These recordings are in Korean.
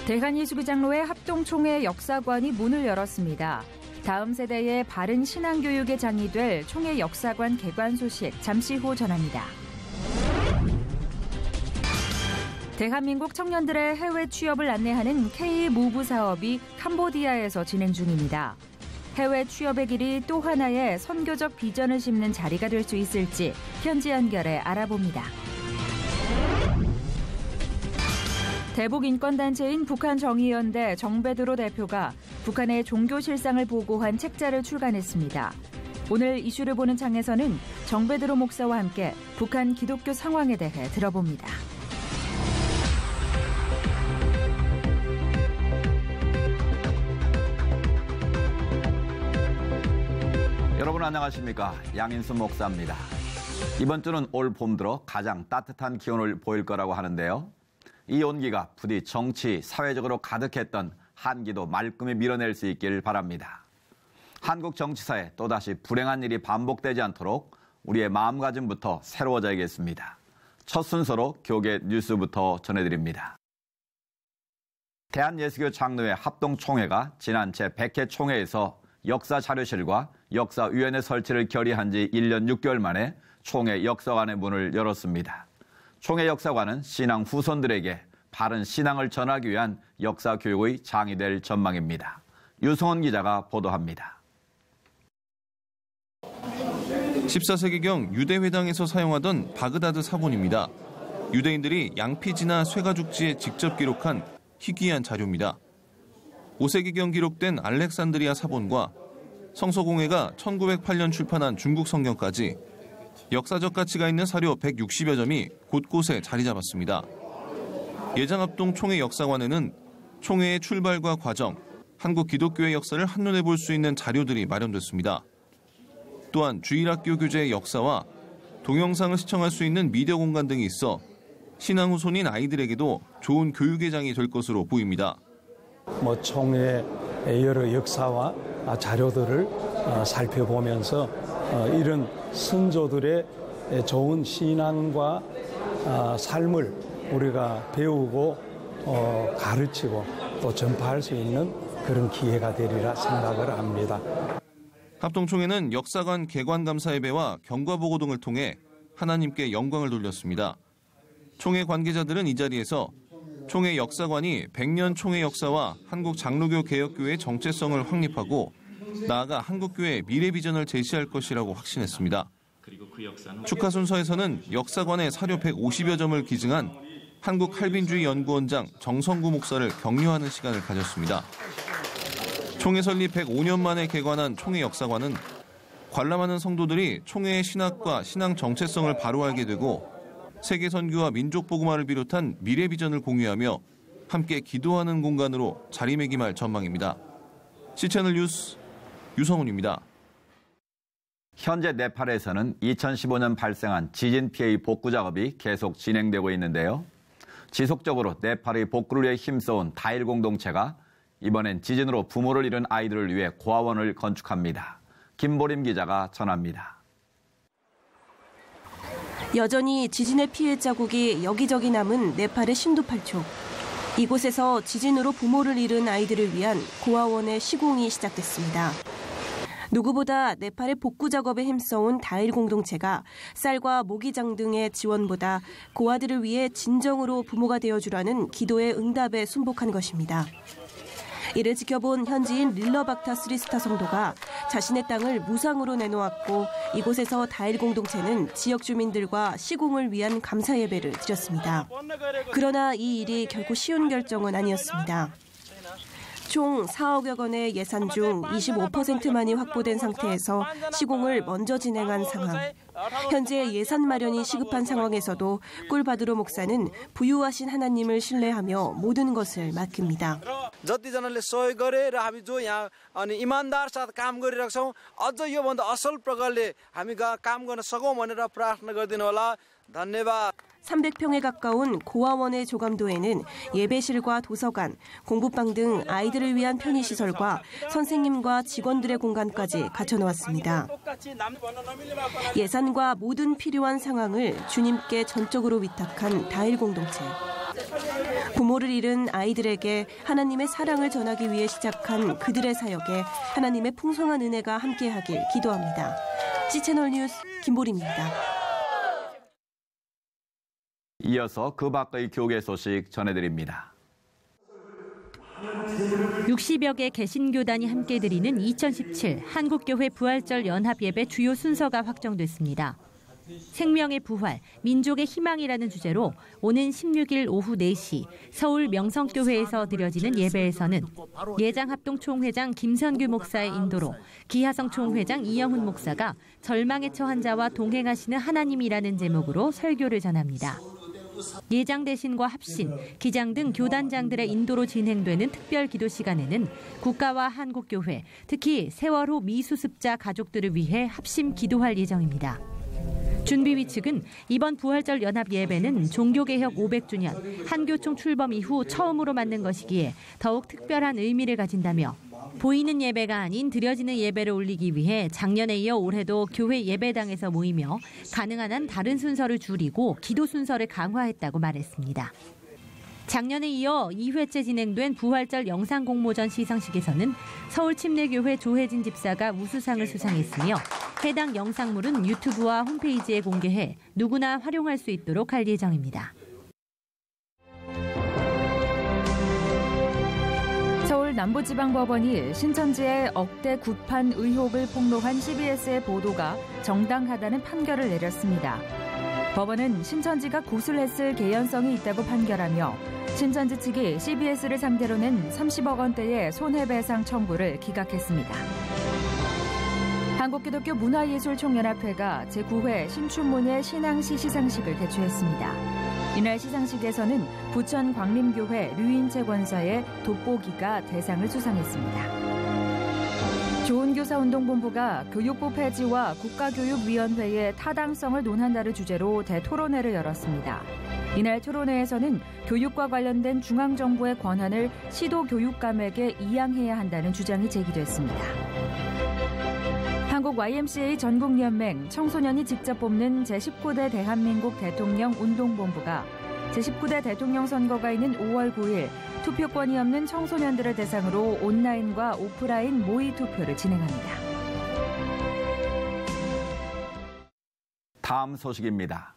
대한예수교장로회 합동총회 역사관이 문을 열었습니다. 다음 세대의 바른 신앙교육의 장이 될 총회 역사관 개관 소식 잠시 후 전합니다. 대한민국 청년들의 해외 취업을 안내하는 K-무브 사업이 캄보디아에서 진행 중입니다. 해외 취업의 길이 또 하나의 선교적 비전을 심는 자리가 될 수 있을지 현지 연결해 알아봅니다. 대북인권단체인 북한정의연대 정베드로 대표가 북한의 종교 실상을 보고한 책자를 출간했습니다. 오늘 이슈를 보는 창에서는 정베드로 목사와 함께 북한 기독교 상황에 대해 들어봅니다. 여러분 안녕하십니까? 양인수 목사입니다. 이번 주는 올 봄 들어 가장 따뜻한 기온을 보일 거라고 하는데요. 이 온기가 부디 정치, 사회적으로 가득했던 한기도 말끔히 밀어낼 수 있길 바랍니다. 한국 정치사에 또다시 불행한 일이 반복되지 않도록 우리의 마음가짐부터 새로워져야겠습니다. 첫 순서로 교계 뉴스부터 전해드립니다. 대한예수교 장로회 합동총회가 지난 제100회 총회에서 역사자료실과 역사위원회 설치를 결의한 지 1년 6개월 만에 총회 역사관의 문을 열었습니다. 총회 역사관은 신앙 후손들에게 바른 신앙을 전하기 위한 역사교육의 장이 될 전망입니다. 유성원 기자가 보도합니다. 14세기경 유대회당에서 사용하던 바그다드 사본입니다. 유대인들이 양피지나 쇠가죽지에 직접 기록한 희귀한 자료입니다. 5세기경 기록된 알렉산드리아 사본과 성서공회가 1908년 출판한 중국 성경까지 역사적 가치가 있는 사료 160여 점이 곳곳에 자리 잡았습니다. 예장합동 총회 역사관에는 총회의 출발과 과정, 한국 기독교의 역사를 한눈에 볼 수 있는 자료들이 마련됐습니다. 또한 주일학교 교재의 역사와 동영상을 시청할 수 있는 미디어 공간 등이 있어 신앙 후손인 아이들에게도 좋은 교육의 장이 될 것으로 보입니다. 총회의 여러 역사와 자료들을 살펴보면서 이런 선조들의 좋은 신앙과 삶을 우리가 배우고 가르치고 또 전파할 수 있는 그런 기회가 되리라 생각을 합니다. 합동총회는 역사관 개관감사예배와 경과보고 등을 통해 하나님께 영광을 돌렸습니다. 총회 관계자들은 이 자리에서 총회 역사관이 100년 총회 역사와 한국 장로교 개혁교회의 정체성을 확립하고 나아가 한국교회의 미래 비전을 제시할 것이라고 확신했습니다. 축하 순서에서는 역사관의 사료 150여 점을 기증한 한국칼빈주의연구원장 정성구 목사를 격려하는 시간을 가졌습니다. 총회 설립 105년 만에 개관한 총회 역사관은 관람하는 성도들이 총회의 신학과 신앙 정체성을 바로 알게 되고 세계 선교와 민족 복음화를 비롯한 미래 비전을 공유하며 함께 기도하는 공간으로 자리매김할 전망입니다. C채널 뉴스 유성훈입니다. 현재 네팔에서는 2015년 발생한 지진 피해의 복구 작업이 계속 진행되고 있는데요. 지속적으로 네팔의 복구를 위해 힘써온 다일 공동체가 이번엔 지진으로 부모를 잃은 아이들을 위해 고아원을 건축합니다. 김보림 기자가 전합니다. 여전히 지진의 피해 자국이 여기저기 남은 네팔의 신도 8초. 이곳에서 지진으로 부모를 잃은 아이들을 위한 고아원의 시공이 시작됐습니다. 누구보다 네팔의 복구 작업에 힘써온 다일 공동체가 쌀과 모기장 등의 지원보다 고아들을 위해 진정으로 부모가 되어주라는 기도의 응답에 순복한 것입니다. 이를 지켜본 현지인 릴러박타 스리스타 성도가 자신의 땅을 무상으로 내놓았고 이곳에서 다일 공동체는 지역 주민들과 시공을 위한 감사 예배를 드렸습니다. 그러나 이 일이 결코 쉬운 결정은 아니었습니다. 총 4억여 원의 예산 중 25%만이 확보된 상태에서 시공을 먼저 진행한 상황. 현재 예산 마련이 시급한 상황에서도 꿀바드로 목사는 부유하신 하나님을 신뢰하며 모든 것을 맡깁니다. जतिजनाले सहयोग गरे र हामी जो यहाँ अनि इमानदार साथ काम गरिरहेका छौं अझ यो भन्दा असल प्रकारले हामी काम गर्न सकौं भनेर प्रार्थना गरिदिनु होला. धन्यवाद. 300평에 가까운 고아원의 조감도에는 예배실과 도서관, 공부방 등 아이들을 위한 편의시설과 선생님과 직원들의 공간까지 갖춰놓았습니다. 예산과 모든 필요한 상황을 주님께 전적으로 위탁한 다일 공동체. 부모를 잃은 아이들에게 하나님의 사랑을 전하기 위해 시작한 그들의 사역에 하나님의 풍성한 은혜가 함께하길 기도합니다. C채널 뉴스 김보리입니다. 이어서 그 밖의 교계 소식 전해드립니다. 60여 개 개신교단이 함께 드리는 2017 한국교회 부활절 연합예배 주요 순서가 확정됐습니다. 생명의 부활, 민족의 희망이라는 주제로 오는 16일 오후 4시 서울 명성교회에서 드려지는 예배에서는 예장합동 총회장 김선규 목사의 인도로 기하성 총회장 이영훈 목사가 절망에 처한 자와 동행하시는 하나님이라는 제목으로 설교를 전합니다. 예장 대신과 합신, 기장 등 교단장들의 인도로 진행되는 특별 기도 시간에는 국가와 한국교회, 특히 세월호 미수습자 가족들을 위해 합심 기도할 예정입니다. 준비위 측은 이번 부활절 연합 예배는 종교개혁 500주년, 한교총 출범 이후 처음으로 만든 것이기에 더욱 특별한 의미를 가진다며 보이는 예배가 아닌 드려지는 예배를 올리기 위해 작년에 이어 올해도 교회 예배당에서 모이며 가능한 한 다른 순서를 줄이고 기도 순서를 강화했다고 말했습니다. 작년에 이어 2회째 진행된 부활절 영상 공모전 시상식에서는 서울침례교회 조혜진 집사가 우수상을 수상했으며 해당 영상물은 유튜브와 홈페이지에 공개해 누구나 활용할 수 있도록 할 예정입니다. 서울 남부지방법원이 신천지의 억대 구판 의혹을 폭로한 CBS의 보도가 정당하다는 판결을 내렸습니다. 법원은 신천지가 구술했을 개연성이 있다고 판결하며 신천지 측이 CBS를 상대로 낸 30억 원대의 손해배상 청구를 기각했습니다. 한국기독교문화예술총연합회가 제9회 신춘문예 신앙시 시상식을 개최했습니다. 이날 시상식에서는 부천 광림교회 류인채 권사의 돋보기가 대상을 수상했습니다. 좋은교사운동본부가 교육부 폐지와 국가교육위원회의 타당성을 논한다를 주제로 대토론회를 열었습니다. 이날 토론회에서는 교육과 관련된 중앙정부의 권한을 시도교육감에게 이양해야 한다는 주장이 제기됐습니다. 한국 YMCA 전국연맹 청소년이 직접 뽑는 제19대 대한민국 대통령 운동본부가 제19대 대통령 선거가 있는 5월 9일 투표권이 없는 청소년들을 대상으로 온라인과 오프라인 모의 투표를 진행합니다. 다음 소식입니다.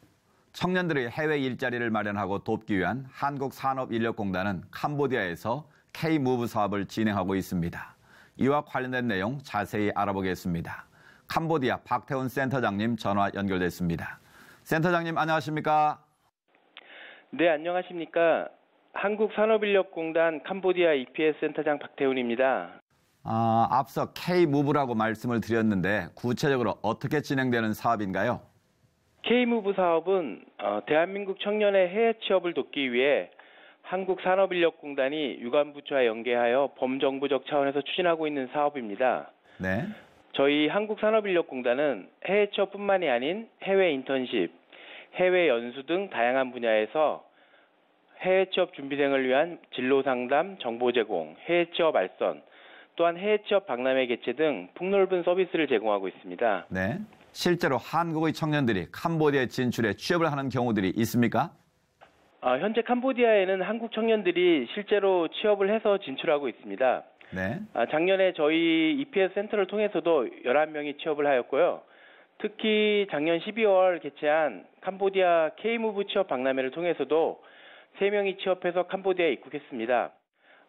청년들의 해외 일자리를 마련하고 돕기 위한 한국산업인력공단은 캄보디아에서 K-무브 사업을 진행하고 있습니다. 이와 관련된 내용 자세히 알아보겠습니다. 캄보디아 박태훈 센터장님 전화 연결됐습니다. 센터장님 안녕하십니까? 네, 안녕하십니까? 한국산업인력공단 캄보디아 EPS 센터장 박태훈입니다. 앞서 K-무브라고 말씀을 드렸는데 구체적으로 어떻게 진행되는 사업인가요? K-무브 사업은 대한민국 청년의 해외 취업을 돕기 위해 한국산업인력공단이 유관부처와 연계하여 범정부적 차원에서 추진하고 있는 사업입니다. 네. 저희 한국산업인력공단은 해외 취업뿐만이 아닌 해외 인턴십, 해외 연수 등 다양한 분야에서 해외 취업 준비생을 위한 진로 상담, 정보 제공, 해외 취업 알선, 또한 해외 취업 박람회 개최 등 폭넓은 서비스를 제공하고 있습니다. 네. 실제로 한국의 청년들이 캄보디아에 진출해 취업을 하는 경우들이 있습니까? 현재 캄보디아에는 한국 청년들이 실제로 취업을 해서 진출하고 있습니다. 네. 작년에 저희 EPS 센터를 통해서도 11명이 취업을 하였고요. 특히 작년 12월 개최한 캄보디아 K-무브 취업 박람회를 통해서도 3명이 취업해서 캄보디아에 입국했습니다.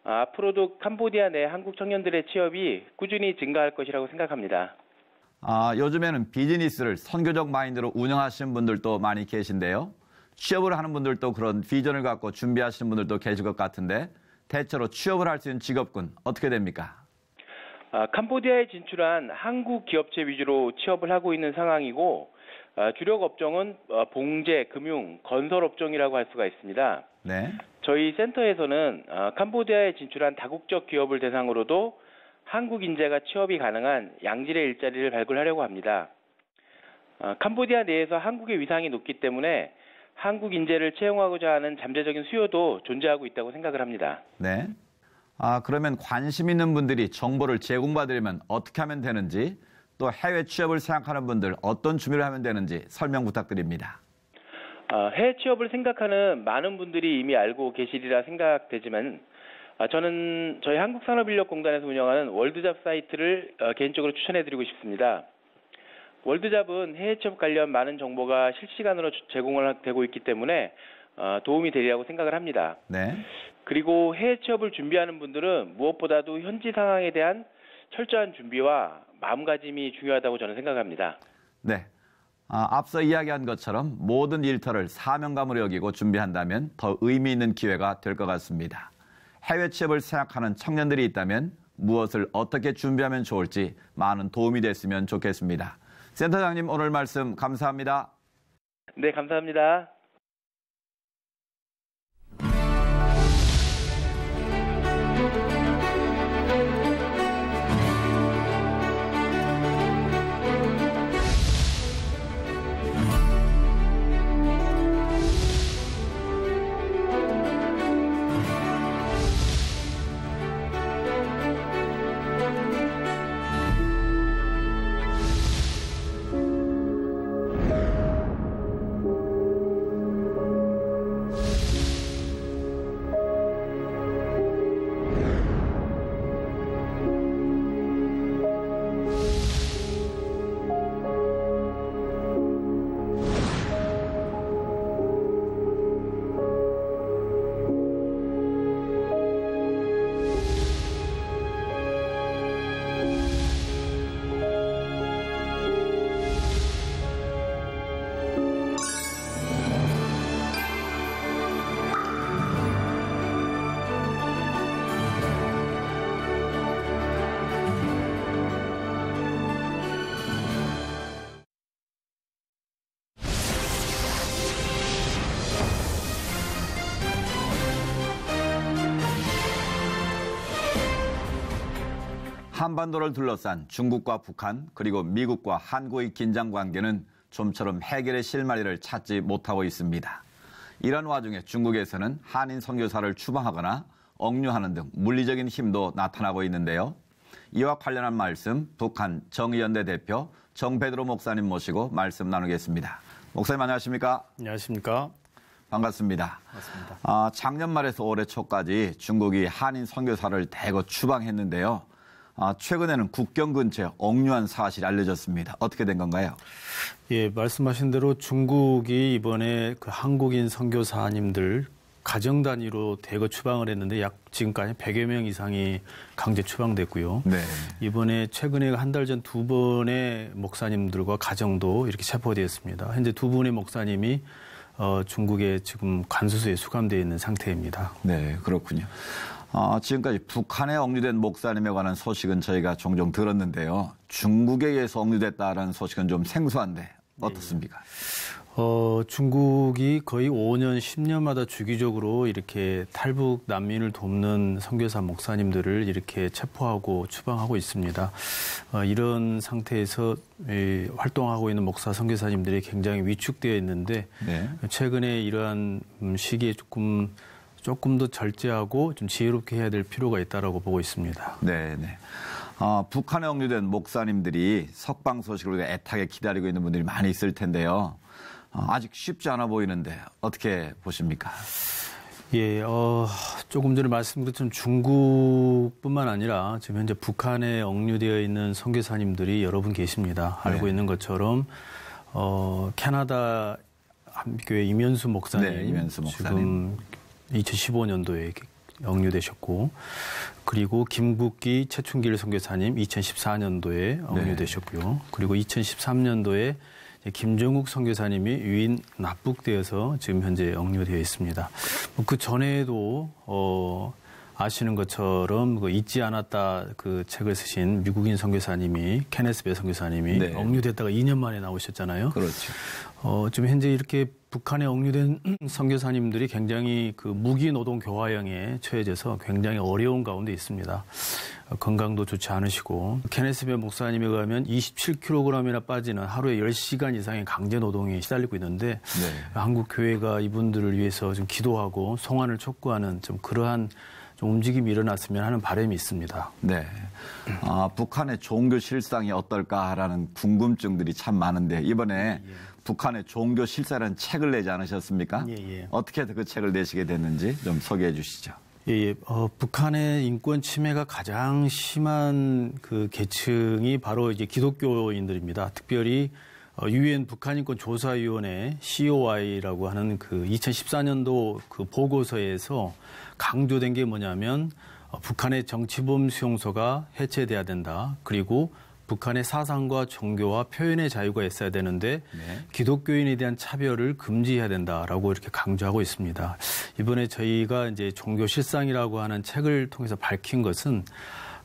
앞으로도 캄보디아 내 한국 청년들의 취업이 꾸준히 증가할 것이라고 생각합니다. 요즘에는 비즈니스를 선교적 마인드로 운영하시는 분들도 많이 계신데요. 취업을 하는 분들도 그런 비전을 갖고 준비하시는 분들도 계실 것 같은데 대체로 취업을 할 수 있는 직업군 어떻게 됩니까? 캄보디아에 진출한 한국 기업체 위주로 취업을 하고 있는 상황이고 주력 업종은 봉제, 금융, 건설 업종이라고 할 수가 있습니다. 네. 저희 센터에서는 캄보디아에 진출한 다국적 기업을 대상으로도 한국 인재가 취업이 가능한 양질의 일자리를 발굴하려고 합니다. 캄보디아 내에서 한국의 위상이 높기 때문에 한국 인재를 채용하고자 하는 잠재적인 수요도 존재하고 있다고 생각을 합니다. 네. 그러면 관심 있는 분들이 정보를 제공받으려면 어떻게 하면 되는지, 또 해외 취업을 생각하는 분들 어떤 준비를 하면 되는지 설명 부탁드립니다. 해외 취업을 생각하는 많은 분들이 이미 알고 계시리라 생각되지만 저는 저희 한국산업인력공단에서 운영하는 월드잡 사이트를 개인적으로 추천해드리고 싶습니다. 월드잡은 해외 취업 관련 많은 정보가 실시간으로 제공을 되고 있기 때문에 도움이 되리라고 생각을 합니다. 네. 그리고 해외 취업을 준비하는 분들은 무엇보다도 현지 상황에 대한 철저한 준비와 마음가짐이 중요하다고 저는 생각합니다. 네. 앞서 이야기한 것처럼 모든 일터를 사명감으로 여기고 준비한다면 더 의미 있는 기회가 될 것 같습니다. 해외 취업을 생각하는 청년들이 있다면 무엇을 어떻게 준비하면 좋을지 많은 도움이 됐으면 좋겠습니다. 센터장님, 오늘 말씀 감사합니다. 네, 감사합니다. 한반도를 둘러싼 중국과 북한 그리고 미국과 한국의 긴장 관계는 좀처럼 해결의 실마리를 찾지 못하고 있습니다. 이런 와중에 중국에서는 한인 선교사를 추방하거나 억류하는 등 물리적인 힘도 나타나고 있는데요. 이와 관련한 말씀 북한 정의연대 대표 정베드로 목사님 모시고 말씀 나누겠습니다. 목사님 안녕하십니까? 안녕하십니까? 반갑습니다. 반갑습니다. 작년 말에서 올해 초까지 중국이 한인 선교사를 대거 추방했는데요. 최근에는 국경 근처에 억류한 사실이 알려졌습니다. 어떻게 된 건가요? 예, 말씀하신 대로 중국이 이번에 그 한국인 선교사님들 가정 단위로 대거 추방을 했는데 지금까지 100여 명 이상이 강제 추방됐고요. 네. 이번에 최근에 한 달 전 두 분의 목사님들과 가정도 이렇게 체포되었습니다. 현재 두 분의 목사님이 중국에 지금 관수소에 수감되어 있는 상태입니다. 네, 그렇군요. 지금까지 북한에 억류된 목사님에 관한 소식은 저희가 종종 들었는데요. 중국에 의해서 억류됐다라는 소식은 좀 생소한데 어떻습니까? 중국이 거의 5년, 10년마다 주기적으로 이렇게 탈북 난민을 돕는 선교사 목사님들을 이렇게 체포하고 추방하고 있습니다. 이런 상태에서 활동하고 있는 목사 선교사님들이 굉장히 위축되어 있는데 네. 최근에 이러한 시기에 조금 더 절제하고 좀 지혜롭게 해야 될 필요가 있다라고 보고 있습니다. 네, 네. 북한에 억류된 목사님들이 석방 소식을 애타게 기다리고 있는 분들이 많이 있을 텐데요. 아직 쉽지 않아 보이는데 어떻게 보십니까? 예, 조금 전에 말씀드렸던 중국뿐만 아니라 지금 현재 북한에 억류되어 있는 선교사님들이 여러 분 계십니다. 알고 네. 있는 것처럼 캐나다 한교회 이면수 목사님, 네, 이면수 목사님. 지금 2015년도에 억류되셨고, 그리고 김국기 최춘길 선교사님 2014년도에 억류되셨고요. 그리고 2013년도에 김정욱 선교사님이 유인 납북되어서 지금 현재 억류되어 있습니다. 그 전에도 아시는 것처럼 그 잊지 않았다 그 책을 쓰신 미국인 선교사님이 케네스 배 선교사님이 네. 억류됐다가 2년 만에 나오셨잖아요. 그렇죠. 지금 현재 이렇게 북한에 억류된 선교사님들이 굉장히 그 무기 노동 교화형에 처해져서 굉장히 어려운 가운데 있습니다. 건강도 좋지 않으시고 케네스 배 목사님에 의하면 27kg이나 빠지는 하루에 10시간 이상의 강제 노동에 시달리고 있는데 네. 한국 교회가 이분들을 위해서 좀 기도하고 송환을 촉구하는 좀 그러한 좀 움직임이 일어났으면 하는 바람이 있습니다. 네. 북한의 종교 실상이 어떨까라는 궁금증들이 참 많은데 이번에 북한의 종교 실사라는 책을 내지 않으셨습니까? 예. 어떻게 그 책을 내시게 됐는지 좀 소개해 주시죠. 예. 북한의 인권 침해가 가장 심한 그 계층이 바로 이제 기독교인들입니다. 특별히 UN 북한인권조사위원회 COI라고 하는 그 2014년도 그 보고서에서 강조된 게 뭐냐면 북한의 정치범 수용소가 해체돼야 된다. 그리고 북한의 사상과 종교와 표현의 자유가 있어야 되는데 기독교인에 대한 차별을 금지해야 된다라고 이렇게 강조하고 있습니다. 이번에 저희가 이제 종교 실상이라고 하는 책을 통해서 밝힌 것은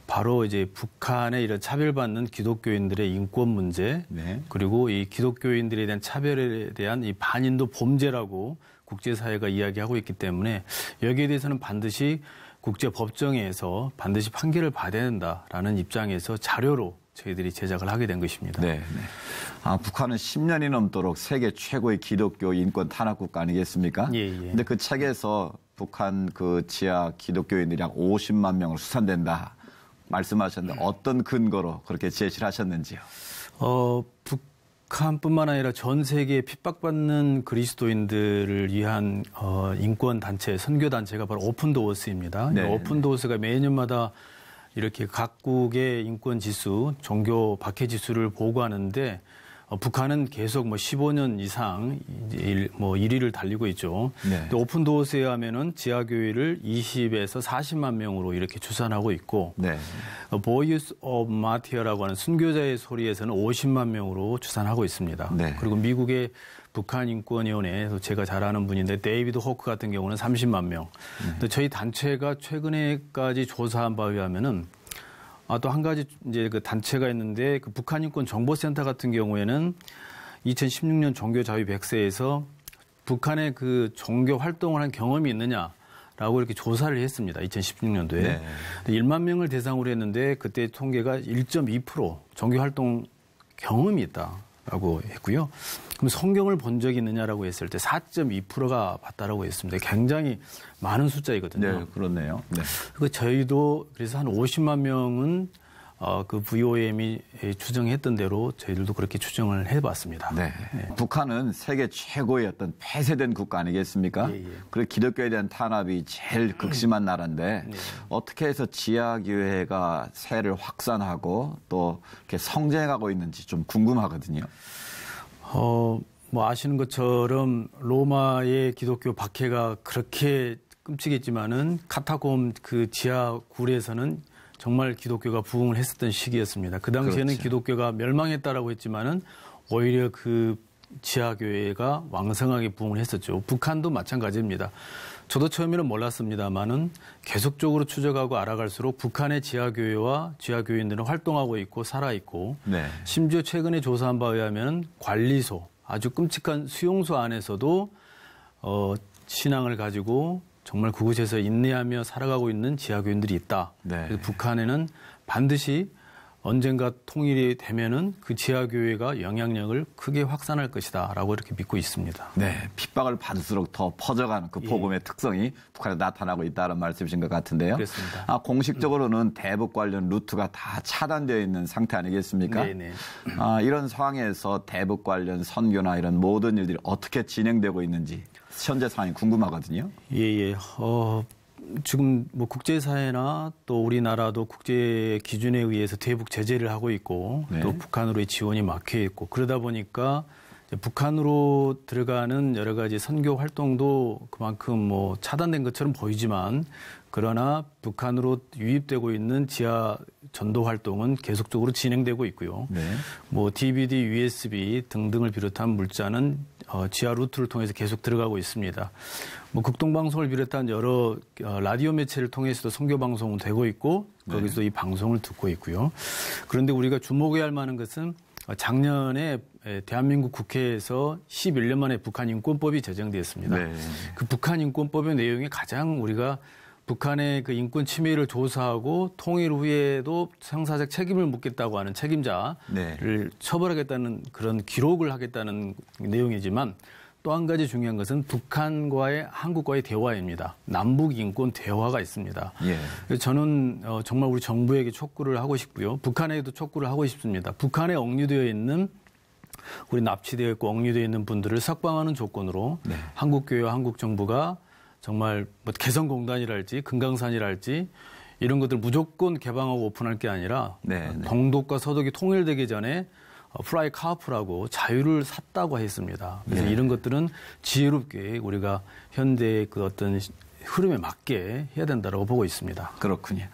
바로 이제 북한의 이런 차별받는 기독교인들의 인권 문제, 그리고 이 기독교인들에 대한 차별에 대한 이 반인도 범죄라고 국제사회가 이야기하고 있기 때문에 여기에 대해서는 반드시 국제법정에서 반드시 판결을 받아야 된다라는 입장에서 자료로 저희들이 제작을 하게 된 것입니다. 네. 북한은 10년이 넘도록 세계 최고의 기독교 인권 탄압국가 아니겠습니까? 예. 근데 그 책에서 북한 그 지하 기독교인들이 약 50만 명을 수산된다 말씀하셨는데 어떤 근거로 그렇게 제시를 하셨는지요? 북한뿐만 아니라 전 세계에 핍박받는 그리스도인들을 위한 인권 단체, 선교 단체가 바로 오픈도어스입니다. 오픈도어스가 매년마다 이렇게 각국의 인권 지수, 종교 박해 지수를 보고하는데 북한은 계속 15년 이상 1위를 달리고 있죠. 근데 오픈도어스에 하면은 지하교회를 20에서 40만 명으로 이렇게 추산하고 있고, 보이스 오브 마티어라고 하는 순교자의 소리에서는 50만 명으로 추산하고 있습니다. 그리고 미국의 북한인권위원회에서 제가 잘 아는 분인데 데이비드 호크 같은 경우는 30만 명. 근데 저희 단체가 최근에까지 조사한 바에 의하면은 또 한 가지 이제 그 단체가 있는데 그 북한인권정보센터 같은 경우에는 2016년 종교자유 100세에서 북한의 그 종교 활동을 한 경험이 있느냐라고 이렇게 조사를 했습니다. 2016년도에. 1만 명을 대상으로 했는데 그때 통계가 1.2% 종교 활동 경험이 있다라고 했고요. 그럼 성경을 본 적이 있느냐라고 했을 때 4.2%가 봤다라고 했습니다. 굉장히 많은 숫자이거든요. 네, 그렇네요. 그리고 저희도 그래서 한 50만 명은 그 VOM이 추정했던 대로 저희들도 그렇게 추정을 해봤습니다. 북한은 세계 최고의 어떤 폐쇄된 국가 아니겠습니까? 그리고 기독교에 대한 탄압이 제일 극심한 나라인데 어떻게 해서 지하교회가 세를 확산하고 또 이렇게 성장해가고 있는지 좀 궁금하거든요. 아시는 것처럼 로마의 기독교 박해가 그렇게 끔찍했지만은 카타콤 그 지하 굴에서는 정말 기독교가 부흥을 했었던 시기였습니다. 그 당시에는 기독교가 멸망했다라고 했지만은 오히려 그 지하교회가 왕성하게 부흥을 했었죠. 북한도 마찬가지입니다. 저도 처음에는 몰랐습니다만은 계속적으로 추적하고 알아갈수록 북한의 지하교회와 지하교인들은 활동하고 있고 살아있고 심지어 최근에 조사한 바에 의하면 관리소, 아주 끔찍한 수용소 안에서도 신앙을 가지고 정말 그곳에서 인내하며 살아가고 있는 지하교인들이 있다. 그래서 북한에는 반드시 언젠가 통일이 되면은 그 지하교회가 영향력을 크게 확산할 것이다라고 이렇게 믿고 있습니다. 핍박을 받을수록 더 퍼져가는 그 복음의 특성이 북한에 나타나고 있다는 말씀이신 것 같은데요. 그렇습니다. 공식적으로는 대북 관련 루트가 다 차단되어 있는 상태 아니겠습니까? 이런 상황에서 대북 관련 선교나 이런 모든 일들이 어떻게 진행되고 있는지 현재 상황이 궁금하거든요. 지금 국제사회나 또 우리나라도 국제 기준에 의해서 대북 제재를 하고 있고 또 북한으로의 지원이 막혀 있고 그러다 보니까 북한으로 들어가는 여러 가지 선교 활동도 그만큼 차단된 것처럼 보이지만 그러나 북한으로 유입되고 있는 지하 전도 활동은 계속적으로 진행되고 있고요. DVD, USB 등등을 비롯한 물자는 지하 루트를 통해서 계속 들어가고 있습니다. 극동방송을 비롯한 여러 라디오 매체를 통해서도 선교 방송은 되고 있고 거기서 이 방송을 듣고 있고요. 그런데 우리가 주목해야 할 만한 것은 작년에 대한민국 국회에서 11년 만에 북한인권법이 제정되었습니다. 그 북한인권법의 내용이 가장 우리가 북한의 그 인권 침해를 조사하고 통일 후에도 형사적 책임을 묻겠다고 하는 책임자를 처벌하겠다는 그런 기록을 하겠다는 내용이지만 또 한 가지 중요한 것은 북한과의 한국과의 대화입니다. 남북 인권 대화가 있습니다. 그래서 저는 정말 우리 정부에게 촉구를 하고 싶고요. 북한에도 촉구를 하고 싶습니다. 북한에 억류되어 있는 우리 납치되어 있고 억류되어 있는 분들을 석방하는 조건으로 네. 한국교회와 한국정부가 정말 뭐 개성공단이랄지 금강산이랄지 이런 것들 무조건 개방하고 오픈할 게 아니라 네. 동독과 서독이 통일되기 전에 프라이 카우프라고 자유를 샀다고 했습니다. 그래서 네. 이런 것들은 지혜롭게 우리가 현대의 그 어떤 흐름에 맞게 해야 된다고 보고 있습니다. 그렇군요.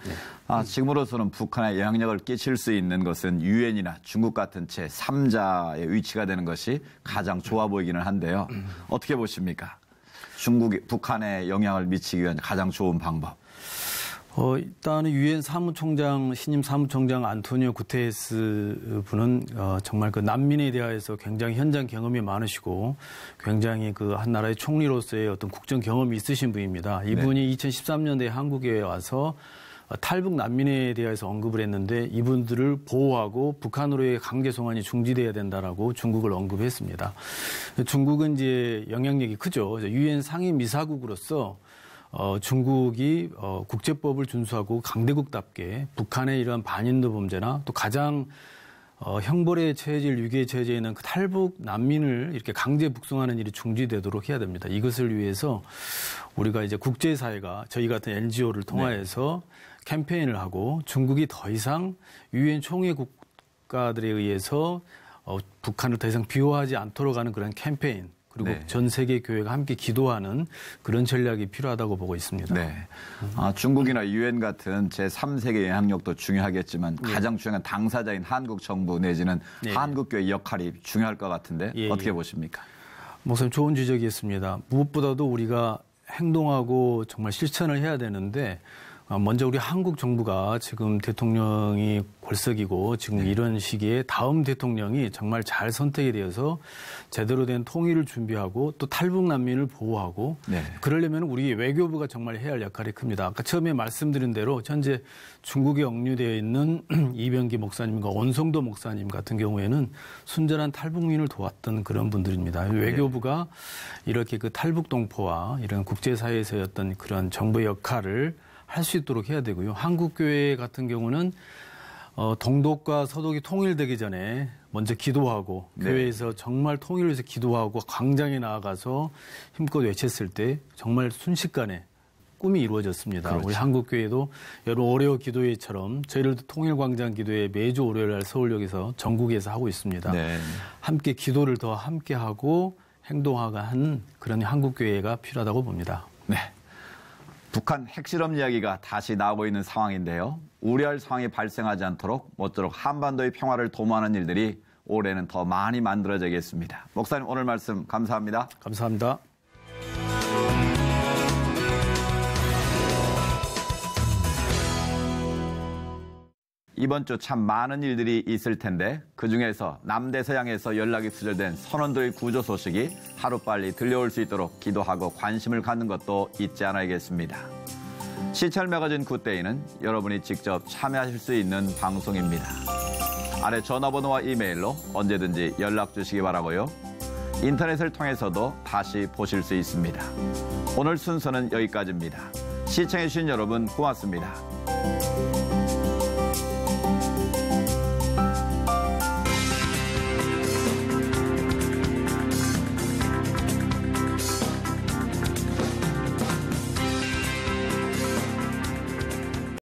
지금으로서는 북한에 영향력을 끼칠 수 있는 것은 유엔이나 중국 같은 제3자의 위치가 되는 것이 가장 좋아 보이기는 한데요. 어떻게 보십니까? 중국이 북한에 영향을 미치기 위한 가장 좋은 방법. 일단은 유엔 사무총장, 신임 사무총장 안토니오 구테레스 분은 정말 그 난민에 대해서 굉장히 현장 경험이 많으시고 굉장히 그 한 나라의 총리로서의 어떤 국정 경험이 있으신 분입니다. 이분이 2013년도에 한국에 와서 탈북 난민에 대해서 언급을 했는데 이분들을 보호하고 북한으로의 강제 송환이 중지돼야 된다라고 중국을 언급했습니다. 중국은 이제 영향력이 크죠. 유엔 상임이사국으로서 중국이 국제법을 준수하고 강대국답게 북한의 이러한 반인도 범죄나 또 가장 형벌에 처해질 위기에 처해져 있는 그 탈북 난민을 이렇게 강제 북송하는 일이 중지되도록 해야 됩니다. 이것을 위해서 우리가 이제 국제사회가 저희 같은 NGO를 통하여서 캠페인을 하고 중국이 더 이상 유엔 총회 국가들에 의해서 북한을 더 이상 비호하지 않도록 하는 그런 캠페인 그리고 전 세계 교회가 함께 기도하는 그런 전략이 필요하다고 보고 있습니다. 네. 중국이나 유엔 같은 제3세계 영향력도 중요하겠지만 가장 중요한 당사자인 한국 정부 내지는 한국교회 역할이 중요할 것 같은데 어떻게 보십니까? 목사님 좋은 지적이었습니다. 무엇보다도 우리가 행동하고 정말 실천을 해야 되는데 먼저 우리 한국 정부가 지금 대통령이 골석이고 지금 이런 시기에 다음 대통령이 정말 잘 선택이 되어서 제대로 된 통일을 준비하고 또 탈북 난민을 보호하고 그러려면 우리 외교부가 정말 해야 할 역할이 큽니다. 아까 처음에 말씀드린 대로 현재 중국에 억류되어 있는 이병기 목사님과 원성도 목사님 같은 경우에는 순전한 탈북민을 도왔던 그런 분들입니다. 외교부가 이렇게 그 탈북 동포와 이런 국제사회에서의 어떤 그런 정부의 역할을 할 수 있도록 해야 되고요. 한국교회 같은 경우는 동독과 서독이 통일되기 전에 먼저 기도하고 교회에서 정말 통일을 위해서 기도하고 광장에 나아가서 힘껏 외쳤을 때 정말 순식간에 꿈이 이루어졌습니다. 그렇죠. 우리 한국교회도 여러 월요 기도회처럼 저희들도 통일광장 기도회 매주 월요일 날 서울역에서 전국에서 하고 있습니다. 함께 기도를 더 함께 하고 행동하는 그런 한국교회가 필요하다고 봅니다. 네. 북한 핵실험 이야기가 다시 나오고 있는 상황인데요. 우려할 상황이 발생하지 않도록 모쪼록 한반도의 평화를 도모하는 일들이 올해는 더 많이 만들어지겠습니다. 목사님 오늘 말씀 감사합니다. 감사합니다. 이번 주 참 많은 일들이 있을 텐데 그중에서 남대서양에서 연락이 수절된 선원들의 구조 소식이 하루빨리 들려올 수 있도록 기도하고 관심을 갖는 것도 잊지 않아야겠습니다. 시찰 매거진 굿데이는 여러분이 직접 참여하실 수 있는 방송입니다. 아래 전화번호와 이메일로 언제든지 연락 주시기 바라고요. 인터넷을 통해서도 다시 보실 수 있습니다. 오늘 순서는 여기까지입니다. 시청해주신 여러분 고맙습니다.